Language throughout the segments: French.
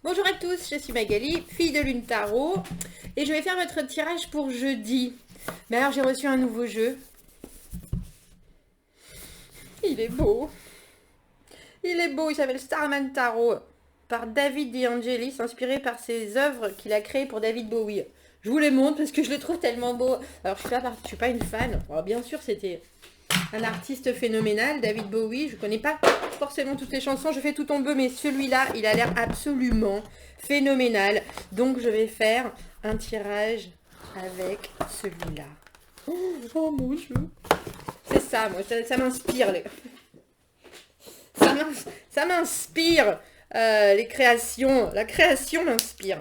Bonjour à tous, je suis Magali, fille de Lune Tarot, et je vais faire votre tirage pour jeudi. Mais alors j'ai reçu un nouveau jeu. Il est beau. Il est beau, il s'appelle Starman Tarot, par David DeAngelis, inspiré par ses œuvres qu'il a créées pour David Bowie. Je vous les montre parce que je le trouve tellement beau. Alors je suis pas une fan. Alors, bien sûr c'était un artiste phénoménal, David Bowie. Je connais pas forcément toutes les chansons, je fais tout en bleu, mais celui-là, il a l'air absolument phénoménal. Donc je vais faire un tirage avec celui-là. Oh mon Dieu. C'est ça, moi, ça m'inspire. Ça m'inspire les créations. La création m'inspire.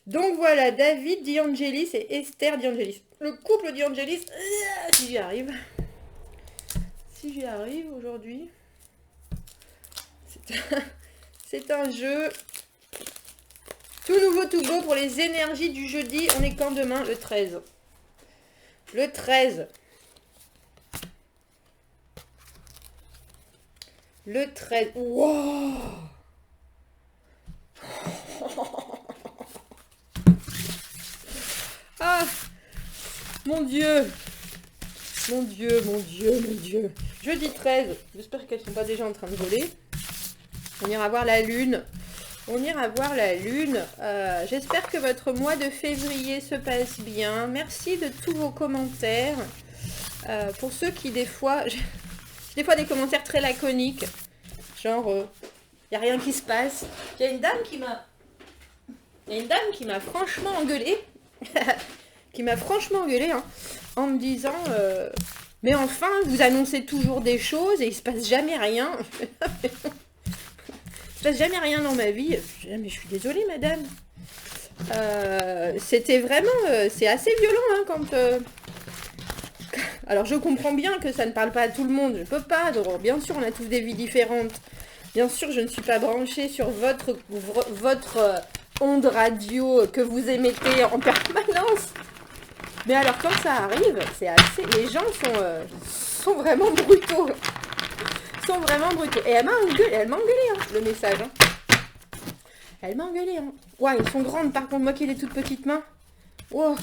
Donc voilà, David DeAngelis et Esther DeAngelis. Le couple DeAngelis, si j'y arrive. Si j'y arrive aujourd'hui. C'est un jeu tout nouveau, tout beau pour les énergies du jeudi. On est quand demain? Le 13. Le 13. Le 13. Wow! Ah! Mon Dieu! Mon Dieu, mon Dieu, mon Dieu. Jeudi 13. J'espère qu'elles ne sont pas déjà en train de voler. On ira voir la lune. On ira voir la lune. J'espère que votre mois de février se passe bien. Merci de tous vos commentaires. Pour ceux qui, des fois des commentaires très laconiques. Genre, il n'y a rien qui se passe. Il y a une dame qui m'a franchement engueulée. Qui m'a franchement engueulée, hein, en me disant mais enfin, vous annoncez toujours des choses et il se passe jamais rien. Il se passe jamais rien dans ma vie. Mais je suis désolée, madame. C'était vraiment... c'est assez violent, hein, quand... Alors, je comprends bien que ça ne parle pas à tout le monde. Je peux pas. Donc, bien sûr, on a tous des vies différentes. Bien sûr, je ne suis pas branchée sur votre onde radio que vous émettez en permanence. Mais alors, quand ça arrive, c'est assez... Les gens sont vraiment brutaux. Sont vraiment brutaux. Et elle m'a engueulé, hein, le message. Hein. Elle m'a engueulé. Hein. Ouais, elles sont grandes, par contre, moi qui ai des toutes petites mains. Wow.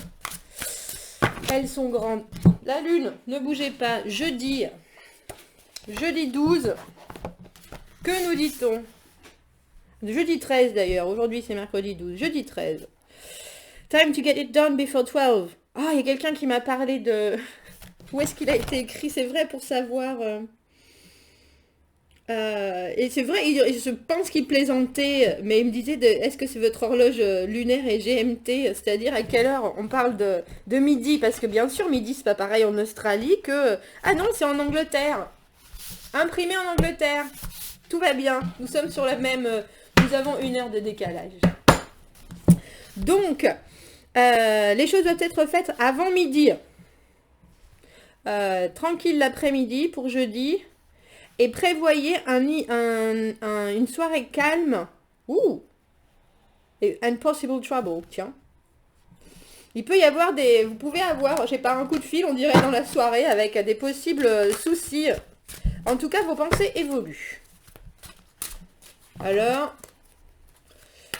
Elles sont grandes. La lune, ne bougez pas. Jeudi 12. Que nous dit-on? Jeudi 13 d'ailleurs. Aujourd'hui, c'est mercredi 12. Jeudi 13. Time to get it done before 12. Ah, il y a quelqu'un qui m'a parlé de... Où est-ce qu'il a été écrit? C'est vrai, pour savoir... Et c'est vrai, je pense qu'il plaisantait, mais il me disait, est-ce que c'est votre horloge lunaire et GMT? C'est-à-dire à quelle heure on parle de midi? Parce que bien sûr, midi, c'est pas pareil en Australie que... Ah non, c'est en Angleterre. Imprimé en Angleterre. Tout va bien. Nous sommes sur la même... nous avons 1 heure de décalage. Donc... les choses doivent être faites avant midi. Tranquille l'après-midi pour jeudi. Et prévoyez une soirée calme. Ouh! Et Impossible Trouble, tiens. Il peut y avoir des... Vous pouvez avoir, je sais pas, un coup de fil, on dirait, dans la soirée, avec des possibles soucis. En tout cas, vos pensées évoluent. Alors...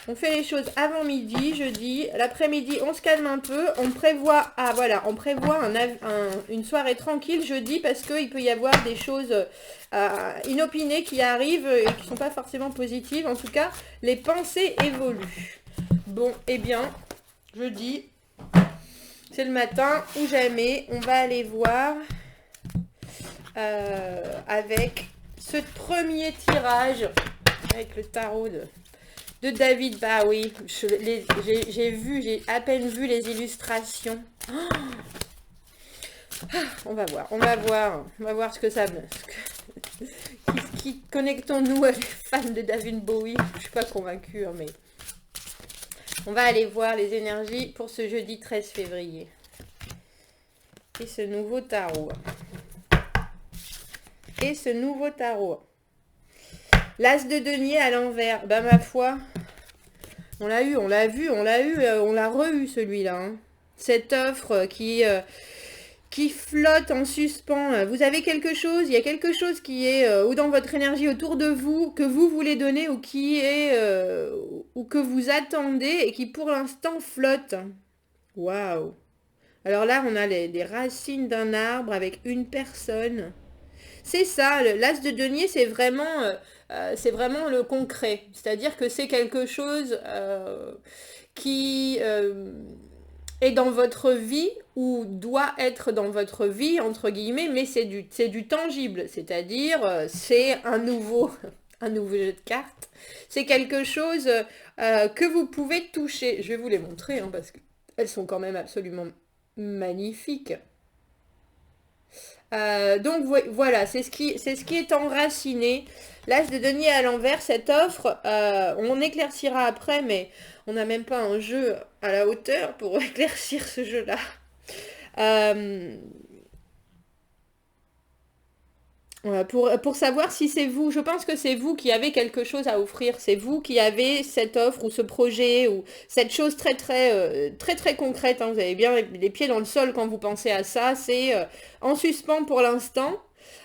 On fait les choses avant midi, jeudi. L'après-midi, on se calme un peu. On prévoit, on prévoit une soirée tranquille jeudi parce qu'il peut y avoir des choses inopinées qui arrivent et qui ne sont pas forcément positives. En tout cas, les pensées évoluent. Bon, eh bien, jeudi, c'est le matin ou jamais. On va aller voir avec ce premier tirage avec le tarot de David Bowie. J'ai à peine vu les illustrations. On va voir ce que ça veut. Qui connectons-nous à les fans de David Bowie? Je suis pas convaincue, mais on va aller voir les énergies pour ce jeudi 13 février. Et ce nouveau tarot. L'as de denier à l'envers. Bah ma foi, on l'a eu, on l'a vu, on l'a re-eu celui-là. Hein. Cette offre qui qui flotte en suspens. Vous avez quelque chose, il y a quelque chose qui est ou dans votre énergie autour de vous, que vous voulez donner ou qui est ou que vous attendez et qui pour l'instant flotte. Waouh! Alors là, on a les racines d'un arbre avec une personne. C'est ça, l'as de denier, c'est vraiment le concret. C'est-à-dire que c'est quelque chose qui est dans votre vie ou doit être dans votre vie, entre guillemets, mais c'est du tangible. C'est-à-dire, c'est un nouveau, un nouveau jeu de cartes. C'est quelque chose que vous pouvez toucher. Je vais vous les montrer, hein, parce qu'elles sont quand même absolument magnifiques. Donc voilà, c'est ce qui est enraciné. L'as de denier à l'envers, cette offre, on éclaircira après, mais on n'a même pas un jeu à la hauteur pour éclaircir ce jeu-là. Pour savoir si c'est vous, je pense que c'est vous qui avez quelque chose à offrir, c'est vous qui avez cette offre ou ce projet ou cette chose très très concrète, hein. Vous avez bien les pieds dans le sol quand vous pensez à ça, c'est en suspens pour l'instant,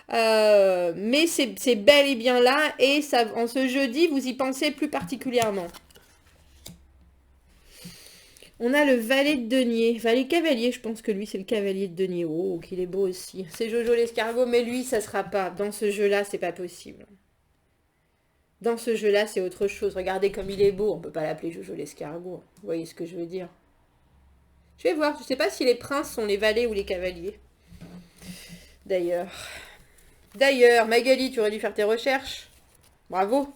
mais c'est bel et bien là et ça, en ce jeudi vous y pensez plus particulièrement. On a le valet de denier, valet cavalier, je pense que lui c'est le cavalier de denier. Oh, qu'il est beau aussi. C'est Jojo l'escargot, mais lui ça sera pas. Dans ce jeu-là, c'est pas possible. Dans ce jeu-là, c'est autre chose. Regardez comme il est beau, on peut pas l'appeler Jojo l'escargot. Vous voyez ce que je veux dire? Je vais voir, je sais pas si les princes sont les valets ou les cavaliers. D'ailleurs, Magali, tu aurais dû faire tes recherches. Bravo.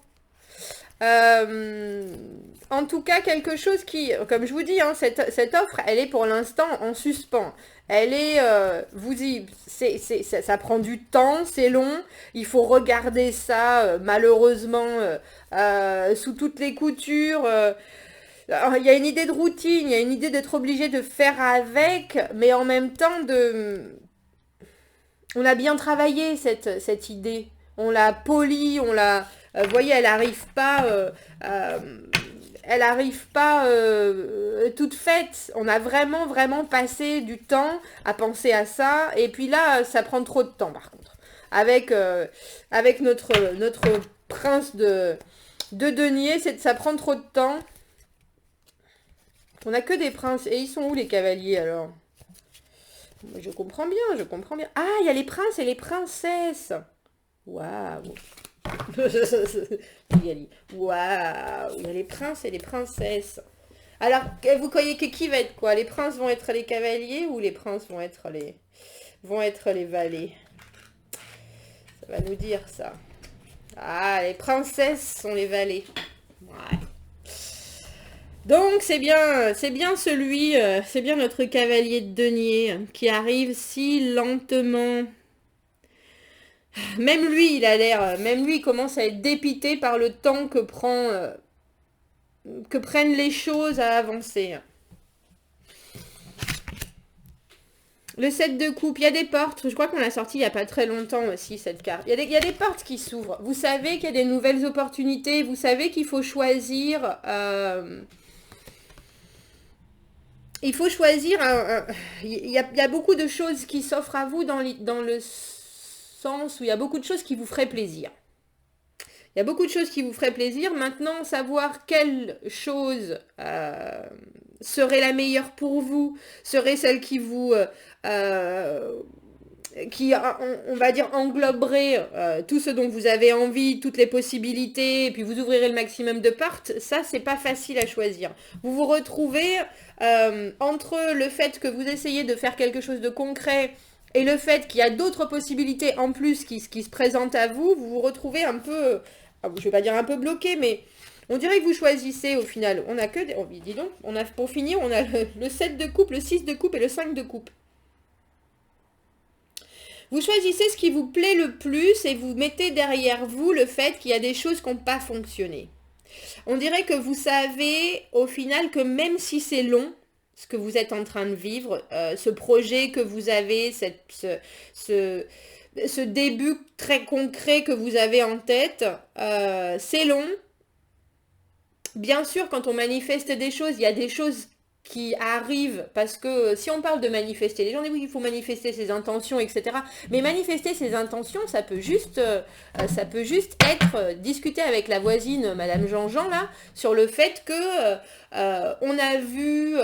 En tout cas, quelque chose qui, comme je vous dis, hein, cette offre, elle est pour l'instant en suspens. Elle est, ça prend du temps, c'est long. Il faut regarder ça, malheureusement, sous toutes les coutures. Il y a une idée de routine, il y a une idée d'être obligé de faire avec, mais en même temps, on a bien travaillé cette idée. On l'a polie, on l'a... Vous voyez, elle n'arrive pas, toute faite. On a vraiment passé du temps à penser à ça. Et puis là, ça prend trop de temps, par contre. Avec notre prince de denier, ça prend trop de temps. On n'a que des princes. Et ils sont où, les cavaliers, alors? Je comprends bien. Ah, il y a les princes et les princesses. Waouh. Waouh, il y a les princes et les princesses. Alors, vous croyez que qui va être quoi? Les princes vont être les cavaliers ou les princes vont être les valets? Ça va nous dire ça. Ah, les princesses sont les valets. Ouais. Donc c'est bien notre cavalier de denier qui arrive si lentement. Même lui, il commence à être dépité par le temps que prennent les choses à avancer. Le 7 de coupe, il y a des portes, je crois qu'on l'a sorti il n'y a pas très longtemps aussi, cette carte. Il y a des portes qui s'ouvrent. Vous savez qu'il y a des nouvelles opportunités, vous savez qu'il faut choisir... il faut choisir... Il y a beaucoup de choses qui s'offrent à vous dans le où il y a beaucoup de choses qui vous feraient plaisir. Il y a beaucoup de choses qui vous feraient plaisir. Maintenant, savoir quelle chose serait la meilleure pour vous, serait celle qui vous... on va dire, engloberait tout ce dont vous avez envie, toutes les possibilités, et puis vous ouvrirez le maximum de portes, ça, c'est pas facile à choisir. Vous vous retrouvez entre le fait que vous essayez de faire quelque chose de concret et le fait qu'il y a d'autres possibilités en plus qui se présentent à vous, vous vous retrouvez un peu, je vais pas dire un peu bloqué, mais on dirait que vous choisissez au final. On a que des... Oh, dis donc, pour finir, on a le 7 de coupe, le 6 de coupe et le 5 de coupe. Vous choisissez ce qui vous plaît le plus et vous mettez derrière vous le fait qu'il y a des choses qui n'ont pas fonctionné. On dirait que vous savez au final que même si c'est long, ce que vous êtes en train de vivre, ce projet que vous avez, ce début très concret que vous avez en tête, c'est long. Bien sûr, quand on manifeste des choses, il y a des choses qui arrivent, parce que si on parle de manifester, les gens disent oui, il faut manifester ses intentions, etc. Mais manifester ses intentions, ça peut juste être discuter avec la voisine, Madame Jean-Jean, là, sur le fait que on a vu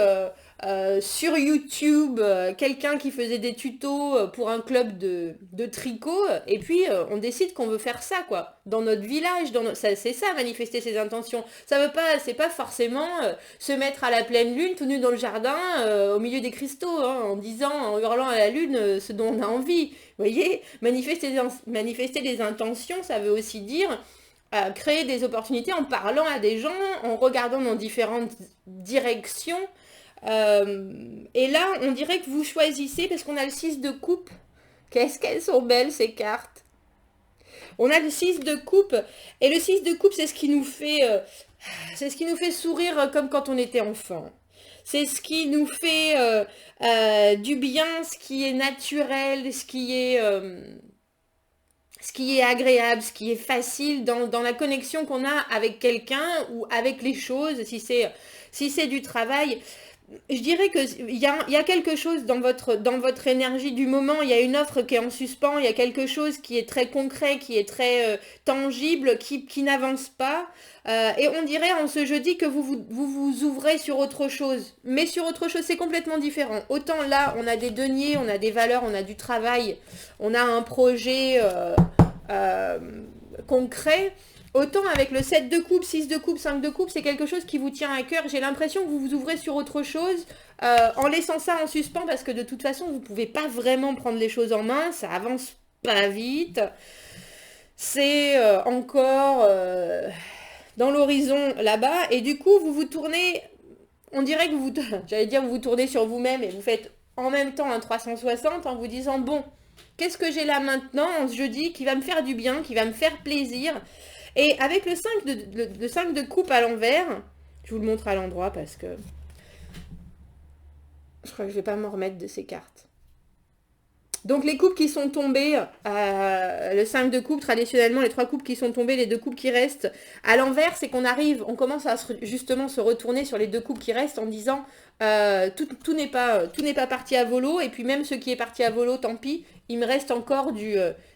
sur YouTube quelqu'un qui faisait des tutos pour un club de tricot, et puis on décide qu'on veut faire ça, quoi, dans notre village, c'est ça, manifester ses intentions. Ça veut pas, c'est pas forcément se mettre à la pleine lune, tout nu dans le jardin, au milieu des cristaux, hein, en hurlant à la lune ce dont on a envie. Vous voyez, manifester des intentions, ça veut aussi dire créer des opportunités en parlant à des gens, en regardant dans différentes directions. Et là, on dirait que vous choisissez, parce qu'on a le 6 de coupe. Qu'est-ce qu'elles sont belles, ces cartes. On a le 6 de coupe. Et le 6 de coupe, c'est ce qui nous fait sourire comme quand on était enfant. C'est ce qui nous fait du bien, ce qui est naturel, ce qui est agréable, ce qui est facile dans la connexion qu'on a avec quelqu'un ou avec les choses, si c'est du travail. Je dirais qu'il y a quelque chose dans votre énergie du moment, il y a une offre qui est en suspens, il y a quelque chose qui est très concret, qui est très tangible, qui n'avance pas. Et on dirait en ce jeudi que vous ouvrez sur autre chose. Mais sur autre chose, c'est complètement différent. Autant là, on a des deniers, on a des valeurs, on a du travail, on a un projet concret. Autant avec le 7 de coupe, 6 de coupe, 5 de coupe, c'est quelque chose qui vous tient à cœur. J'ai l'impression que vous vous ouvrez sur autre chose en laissant ça en suspens parce que de toute façon, vous ne pouvez pas vraiment prendre les choses en main. Ça avance pas vite. C'est encore dans l'horizon là-bas. Et du coup, vous vous tournez, on dirait que vous vous tournez sur vous-même et vous faites en même temps un 360 en vous disant, bon, qu'est-ce que j'ai là maintenant, en ce jeudi, qui va me faire du bien, qui va me faire plaisir. Et avec le 5 de coupe à l'envers, je vous le montre à l'endroit parce que je crois que je vais pas m'en remettre de ces cartes. Donc les coupes qui sont tombées, le 5 de coupe, traditionnellement les 3 coupes qui sont tombées, les 2 coupes qui restent, à l'envers, c'est on commence à justement se retourner sur les 2 coupes qui restent en disant tout n'est pas parti à volo, et puis même ce qui est parti à volo, tant pis, il me reste encore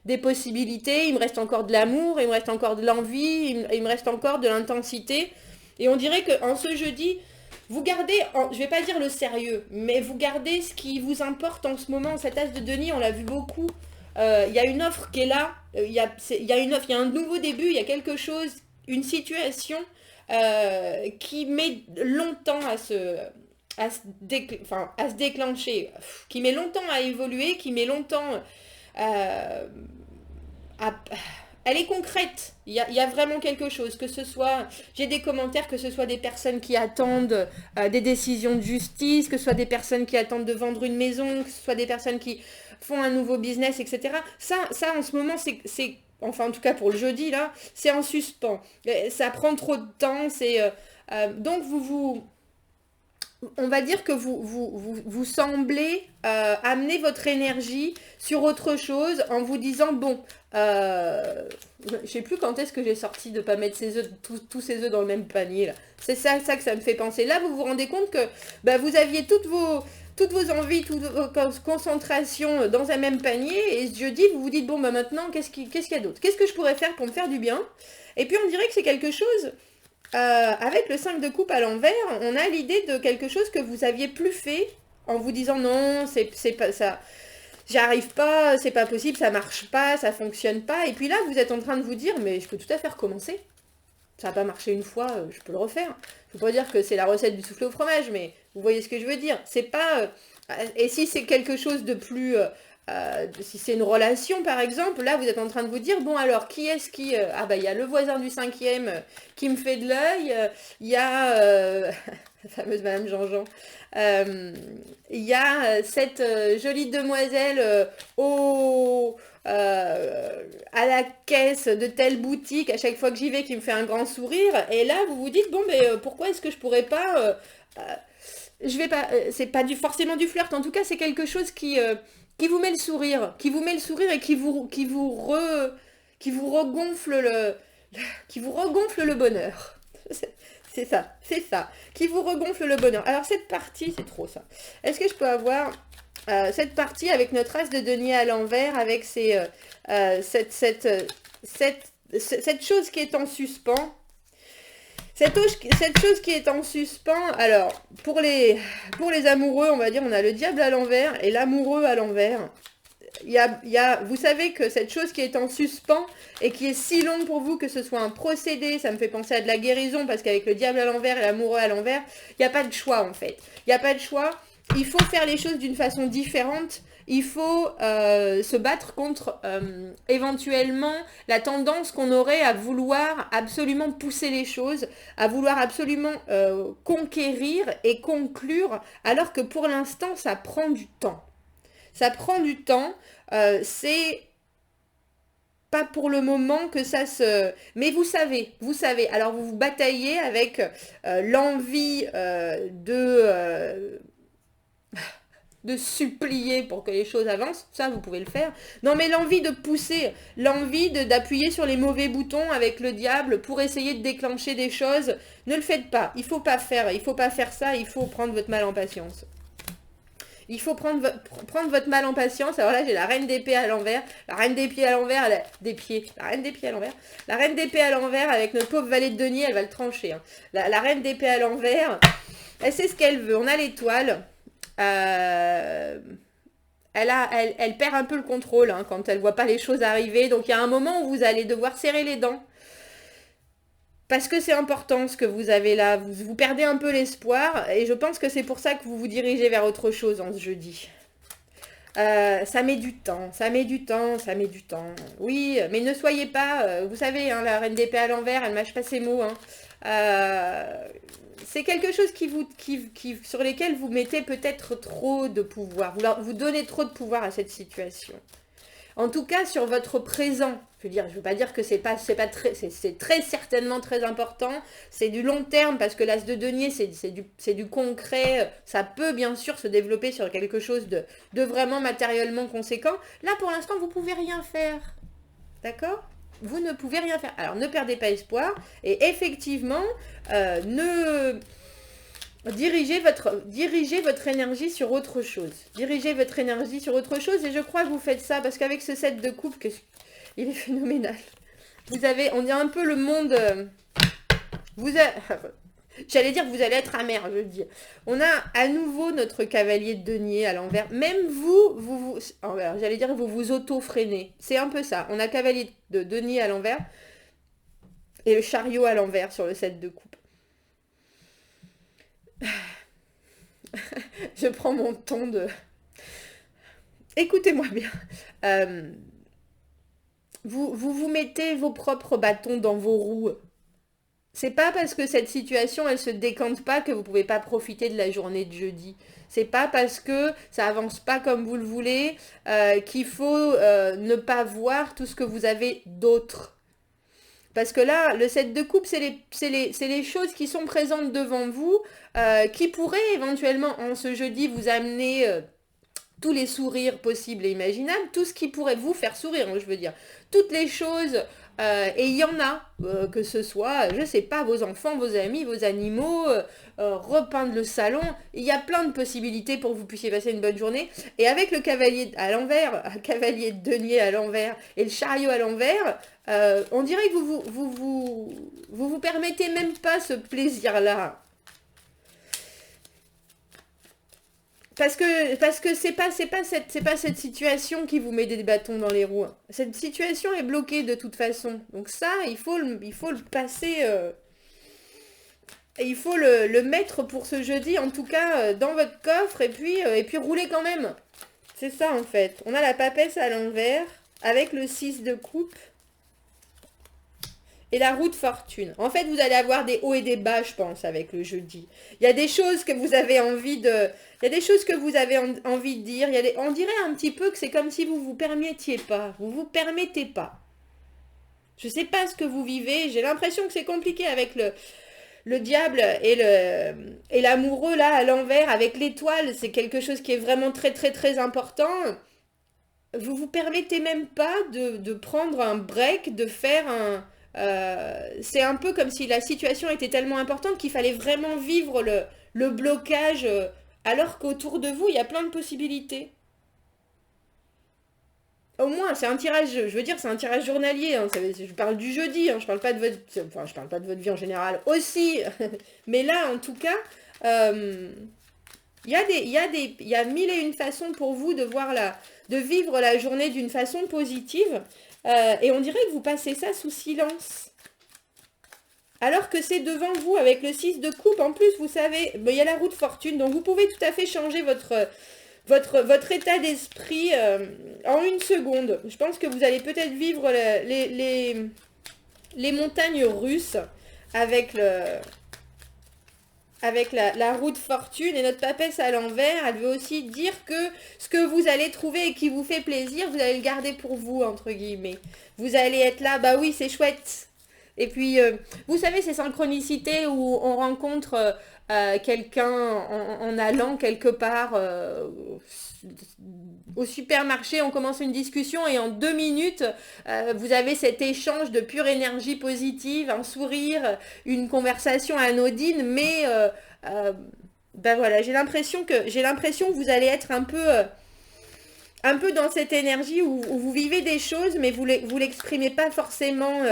des possibilités, il me reste encore de l'amour, il me reste encore de l'envie, il me reste encore de l'intensité, et on dirait qu'en ce jeudi, vous gardez, je vais pas dire le sérieux, mais vous gardez ce qui vous importe en ce moment. Cet as de denier, on l'a vu beaucoup. Il y a une offre qui est là. Il y a une offre, il y a un nouveau début, il y a quelque chose, une situation qui met longtemps à se déclencher, qui met longtemps à évoluer, qui met longtemps elle est concrète. Il y a vraiment quelque chose. Que ce soit, j'ai des commentaires, que ce soit des personnes qui attendent des décisions de justice, que ce soit des personnes qui attendent de vendre une maison, que ce soit des personnes qui font un nouveau business, etc. Ça en ce moment, c'est enfin en tout cas pour le jeudi, là, c'est en suspens. Ça prend trop de temps. Donc on va dire que vous semblez amener votre énergie sur autre chose en vous disant, bon, je sais plus quand est-ce que j'ai sorti de pas mettre tous ces œufs dans le même panier, là. C'est ça que ça me fait penser. Là, vous vous rendez compte que vous aviez toutes vos envies, toutes vos concentrations dans un même panier, et ce jeudi, vous vous dites, bon, maintenant, qu'est-ce qu'il y a d'autre? Qu'est-ce que je pourrais faire pour me faire du bien? Et puis, on dirait que c'est quelque chose... avec le 5 de coupe à l'envers, on a l'idée de quelque chose que vous aviez plus fait en vous disant non, c'est pas ça, j'y arrive pas, c'est pas possible, ça marche pas, ça fonctionne pas. Et puis là, vous êtes en train de vous dire, mais je peux tout à fait recommencer. Ça n'a pas marché une fois, je peux le refaire. Je ne veux pas dire que c'est la recette du soufflé au fromage, mais vous voyez ce que je veux dire. C'est pas. Et si c'est quelque chose de plus. Si c'est une relation par exemple, là vous êtes en train de vous dire, bon alors qui est-ce qui... il y a le voisin du 5e qui me fait de l'œil, il y a la fameuse Madame Jean-Jean, il y a cette jolie demoiselle à la caisse de telle boutique, à chaque fois que j'y vais, qui me fait un grand sourire, et là vous vous dites, bon mais pourquoi est-ce que je pourrais pas... je vais pas... c'est pas forcément du flirt, en tout cas c'est quelque chose qui vous met le sourire, et qui vous regonfle le bonheur. c'est ça. Qui vous regonfle le bonheur. Alors cette partie, c'est trop ça. Est-ce que je peux avoir cette partie avec notre as de denier à l'envers, avec cette chose qui est en suspens. Cette chose qui est en suspens, alors, pour les amoureux, on va dire, on a le diable à l'envers et l'amoureux à l'envers. Vous savez que cette chose qui est en suspens et qui est si longue pour vous que ce soit un procédé, ça me fait penser à de la guérison, parce qu'avec le diable à l'envers et l'amoureux à l'envers, il n'y a pas de choix en fait. Il n'y a pas de choix, il faut faire les choses d'une façon différente. Il faut se battre contre éventuellement la tendance qu'on aurait à vouloir absolument pousser les choses, à vouloir absolument conquérir et conclure, alors que pour l'instant, ça prend du temps. Ça prend du temps, c'est pas pour le moment que ça se... Mais vous savez, alors vous vous bataillez avec l'envie de supplier pour que les choses avancent, ça vous pouvez le faire. Non mais l'envie de pousser, l'envie d'appuyer sur les mauvais boutons avec le diable pour essayer de déclencher des choses, ne le faites pas. Il faut pas faire ça, il faut prendre votre mal en patience. Il faut prendre votre mal en patience. Alors là, j'ai la reine d'épée à l'envers. La reine d'épée à l'envers, La reine d'épée à l'envers. La reine d'épée à l'envers avec notre pauvre valet de denier, elle va le trancher. Hein. La reine d'épée à l'envers, elle sait ce qu'elle veut. On a l'étoile. Elle perd un peu le contrôle hein, quand elle voit pas les choses arriver. Donc il y a un moment où vous allez devoir serrer les dents. Parce que c'est important ce que vous avez là. Vous perdez un peu l'espoir. Et je pense que c'est pour ça que vous vous dirigez vers autre chose en ce jeudi. Ça met du temps. Oui, mais ne soyez pas... vous savez, hein, la reine d'épée à l'envers, elle mâche pas ses mots. Hein. C'est quelque chose sur lesquels vous mettez peut-être trop de pouvoir. Vous donnez trop de pouvoir à cette situation. En tout cas, sur votre présent. Je veux pas dire que c'est très certainement très important. C'est du long terme parce que l'as de denier, c'est du concret. Ça peut bien sûr se développer sur quelque chose de vraiment matériellement conséquent. Là, pour l'instant, vous pouvez rien faire. D'accord ? Vous ne pouvez rien faire. Alors, ne perdez pas espoir. Et effectivement, dirigez votre énergie sur autre chose. Dirigez votre énergie sur autre chose. Et je crois que vous faites ça parce qu'avec ce set de coupe, il est phénoménal. On est un peu le monde... J'allais dire que vous allez être amer, je veux dire. On a à nouveau notre cavalier de denier à l'envers. Même vous j'allais dire vous vous auto-freinez. C'est un peu ça. On a cavalier de denier à l'envers et le chariot à l'envers sur le set de coupe. Je prends mon ton de... Écoutez-moi bien. Vous mettez vos propres bâtons dans vos roues. C'est pas parce que cette situation, elle se décante pas que vous pouvez pas profiter de la journée de jeudi. C'est pas parce que ça avance pas comme vous le voulez qu'il faut ne pas voir tout ce que vous avez d'autre. Parce que là, le set de coupe, c'est les choses qui sont présentes devant vous, qui pourraient éventuellement, en ce jeudi, vous amener tous les sourires possibles et imaginables, tout ce qui pourrait vous faire sourire, je veux dire. Toutes les choses, et il y en a, que ce soit, je sais pas, vos enfants, vos amis, vos animaux, repeindre le salon, il y a plein de possibilités pour que vous puissiez passer une bonne journée. Et avec le cavalier à l'envers, un cavalier de denier à l'envers et le chariot à l'envers, on dirait que vous permettez même pas ce plaisir-là. Parce que c'est pas cette situation qui vous met des bâtons dans les roues. Cette situation est bloquée de toute façon. Donc ça, il faut le passer... il faut le mettre pour ce jeudi, en tout cas, dans votre coffre, et puis rouler quand même. C'est ça, en fait. On a la papesse à l'envers, avec le 6 de coupe. Et la roue de fortune. En fait, vous allez avoir des hauts et des bas, je pense, avec le jeudi. Il y a des choses que vous avez envie de... Il y a des choses que vous avez envie de dire. On dirait un petit peu que c'est comme si vous vous permettiez pas. Vous vous permettez pas. Je sais pas ce que vous vivez. J'ai l'impression que c'est compliqué avec le diable et l'amoureux, là, à l'envers, avec l'étoile. C'est quelque chose qui est vraiment très, très, très important. Vous vous permettez même pas de prendre un break, de faire c'est un peu comme si la situation était tellement importante qu'il fallait vraiment vivre le blocage, alors qu'autour de vous, il y a plein de possibilités. Au moins, c'est un tirage, je veux dire, c'est un tirage journalier, hein, je parle du jeudi, hein, je parle pas de votre, enfin, je parle pas de votre vie en général aussi, mais là, en tout cas, euh, il y a mille et une façons pour vous de vivre la journée d'une façon positive, et on dirait que vous passez ça sous silence. Alors que c'est devant vous avec le 6 de coupe. En plus, vous savez, il y a la roue de fortune, donc vous pouvez tout à fait changer votre état d'esprit en une seconde. Je pense que vous allez peut-être vivre les montagnes russes avec la roue de fortune et notre papesse à l'envers. Elle veut aussi dire que ce que vous allez trouver et qui vous fait plaisir, vous allez le garder pour vous, entre guillemets. Vous allez être là, bah oui, c'est chouette. Et puis, vous savez, ces synchronicités où on rencontre quelqu'un en allant quelque part au supermarché, on commence une discussion et en 2 minutes, vous avez cet échange de pure énergie positive, un sourire, une conversation anodine, mais ben voilà, j'ai l'impression que vous allez être un peu dans cette énergie où vous vivez des choses, mais vous l'exprimez pas forcément.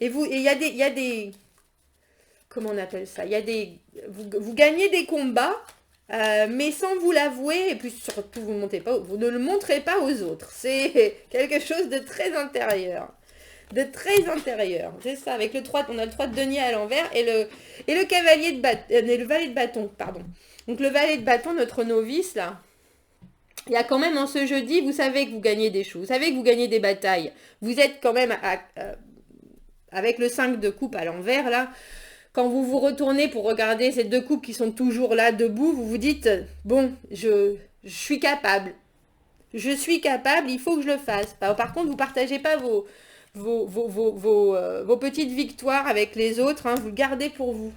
Et il y a des, comment on appelle ça? Il y a des, vous gagnez des combats, mais sans vous l'avouer, et puis surtout vous ne le montrez pas aux autres. C'est quelque chose de très intérieur. De très intérieur. C'est ça, avec le 3, on a le 3 de denier à l'envers et le cavalier de bâton, le valet de bâton, pardon. Donc le valet de bâton, notre novice là, il y a quand même en ce jeudi, vous savez que vous gagnez des choses, vous savez que vous gagnez des batailles. Vous êtes quand même avec le 5 de coupe à l'envers là. Quand vous vous retournez pour regarder ces deux coupes qui sont toujours là debout, vous vous dites, bon, je suis capable. Je suis capable, il faut que je le fasse. Par contre, vous ne partagez pas vos petites victoires avec les autres, hein, vous le gardez pour vous.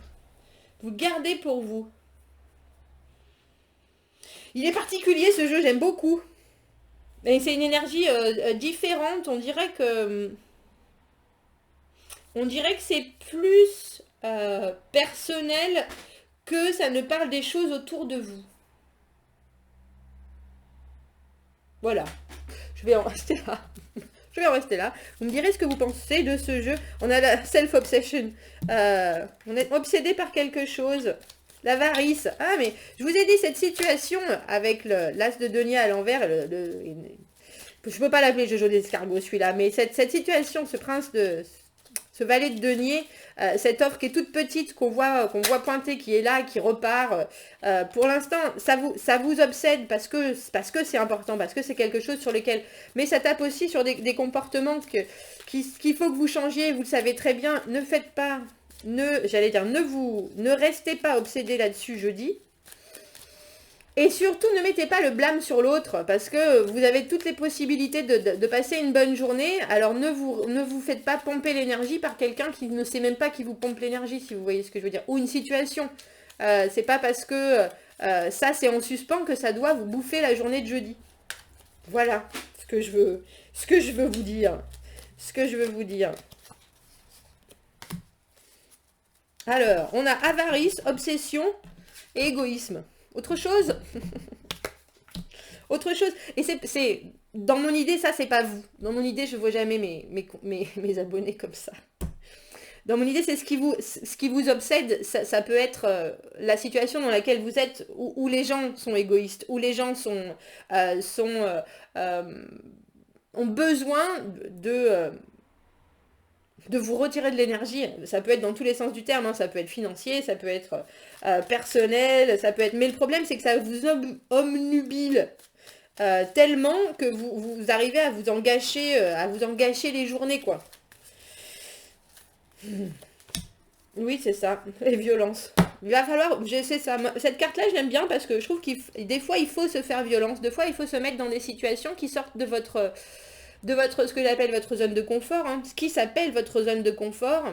Vous le gardez pour vous. Il est particulier ce jeu, j'aime beaucoup. Et c'est une énergie différente, on dirait que c'est plus personnel que ça ne parle des choses autour de vous. Voilà, je vais en rester là. Je vais en rester là. Vous me direz ce que vous pensez de ce jeu. On a la self-obsession. On est obsédé par quelque chose. L'avarice. Ah, mais je vous ai dit, cette situation avec l'as de denier à l'envers, je peux pas l'appeler Jojo d'escargot celui-là, mais cette situation, ce valet de denier, cette offre qui est toute petite, qu'on voit pointer, qui est là, qui repart, pour l'instant, ça vous obsède parce que c'est important, parce que c'est quelque chose sur lequel... Mais ça tape aussi sur des comportements qu'il faut que vous changiez, vous le savez très bien. Ne faites pas, ne restez pas obsédé là-dessus jeudi. Et surtout, ne mettez pas le blâme sur l'autre, parce que vous avez toutes les possibilités de passer une bonne journée. Alors ne vous faites pas pomper l'énergie par quelqu'un qui ne sait même pas qui vous pompe l'énergie, si vous voyez ce que je veux dire. Ou une situation. C'est pas parce que ça c'est en suspens que ça doit vous bouffer la journée de jeudi. Voilà ce que je veux vous dire. Ce que je veux vous dire. Alors, on a avarice, obsession et égoïsme. Autre chose Autre chose. Et c'est dans mon idée, ça, c'est pas vous. Dans mon idée, je vois jamais mes abonnés comme ça. Dans mon idée, c'est ce qui vous obsède. Ça peut être la situation dans laquelle vous êtes, où les gens sont égoïstes, où les gens ont besoin de vous retirer de l'énergie. Ça peut être dans tous les sens du terme, hein. Ça peut être financier, ça peut être personnel, ça peut être... Mais le problème, c'est que ça vous omnubile tellement que vous arrivez à vous en gâcher les journées, quoi. Oui, c'est ça, les violences. Il va falloir, je sais ça, cette carte-là, je l'aime bien parce que je trouve des fois, il faut se faire violence. Des fois, il faut se mettre dans des situations qui sortent de ce que j'appelle votre zone de confort, hein, ce qui s'appelle votre zone de confort.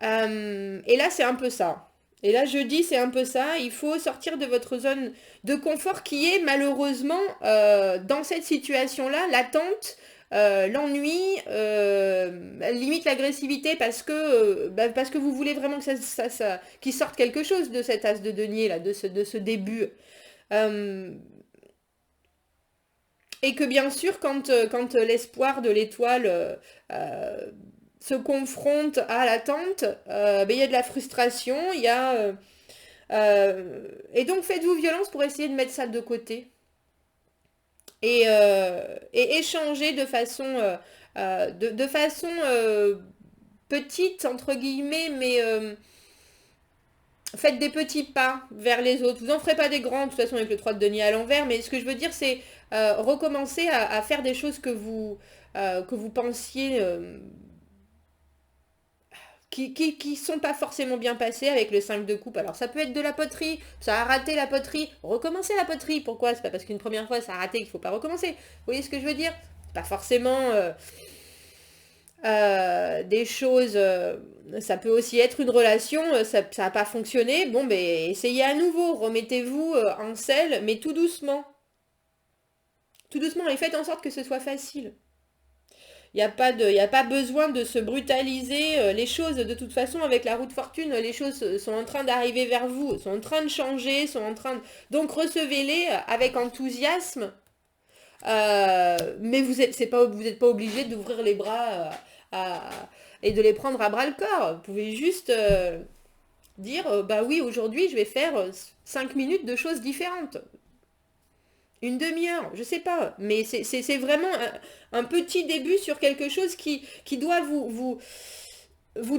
Et là, c'est un peu ça. Et là, je dis, c'est un peu ça. Il faut sortir de votre zone de confort qui est malheureusement, dans cette situation-là, latente, l'ennui, limite l'agressivité parce que vous voulez vraiment que qu'il sorte quelque chose de cet as de denier là, de ce début. Et que bien sûr, quand l'espoir de l'étoile se confronte à l'attente, ben, il y a de la frustration, il y a... et donc faites-vous violence pour essayer de mettre ça de côté. Et échanger de façon petite, entre guillemets, mais faites des petits pas vers les autres. Vous n'en ferez pas des grands, de toute façon, avec le 3 de denier à l'envers, mais ce que je veux dire, c'est recommencer à faire des choses que vous pensiez qui sont pas forcément bien passées avec le 5 de coupe. Alors ça peut être de la poterie, ça a raté la poterie, recommencer la poterie. Pourquoi? C'est pas parce qu'une première fois ça a raté qu'il faut pas recommencer. Vous voyez ce que je veux dire? Pas forcément des choses, ça peut aussi être une relation, ça n'a pas fonctionné, bon ben essayez à nouveau, remettez-vous en selle, mais tout doucement. Tout doucement et faites en sorte que ce soit facile. Il n'y a pas besoin de se brutaliser. Les choses, de toute façon, avec la roue de fortune, les choses sont en train d'arriver vers vous, sont en train de changer, sont en train de... Donc recevez-les avec enthousiasme. Mais vous n'êtes pas obligé d'ouvrir les bras et de les prendre à bras le corps. Vous pouvez juste dire, bah oui, aujourd'hui, je vais faire 5 minutes de choses différentes. Une demi-heure, je sais pas, mais c'est vraiment un petit début sur quelque chose qui doit vous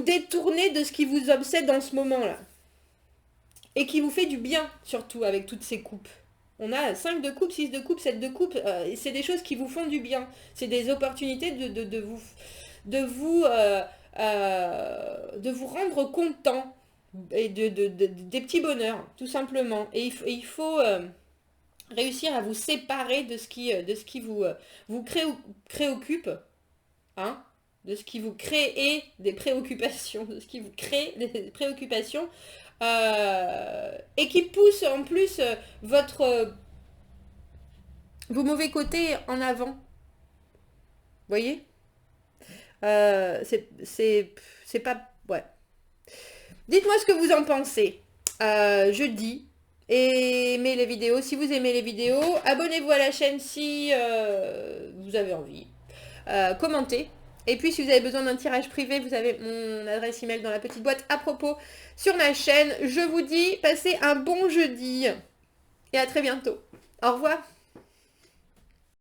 détourner de ce qui vous obsède en ce moment-là. Et qui vous fait du bien, surtout, avec toutes ces coupes. On a 5 de coupe, 6 de coupe, 7 de coupe, c'est des choses qui vous font du bien. C'est des opportunités de vous rendre content et des petits bonheurs, tout simplement. Et il faut réussir à vous séparer de ce qui vous préoccupe, hein, de ce qui vous crée des préoccupations, de ce qui vous crée des préoccupations, et qui pousse en plus vos mauvais côtés en avant. Vous voyez? C'est pas... Ouais. Dites-moi ce que vous en pensez. Jeudi. Et aimez les vidéos. Si vous aimez les vidéos, abonnez-vous à la chaîne si vous avez envie. Commentez. Et puis si vous avez besoin d'un tirage privé, vous avez mon adresse email dans la petite boîte à propos sur ma chaîne. Je vous dis, passez un bon jeudi. Et à très bientôt. Au revoir.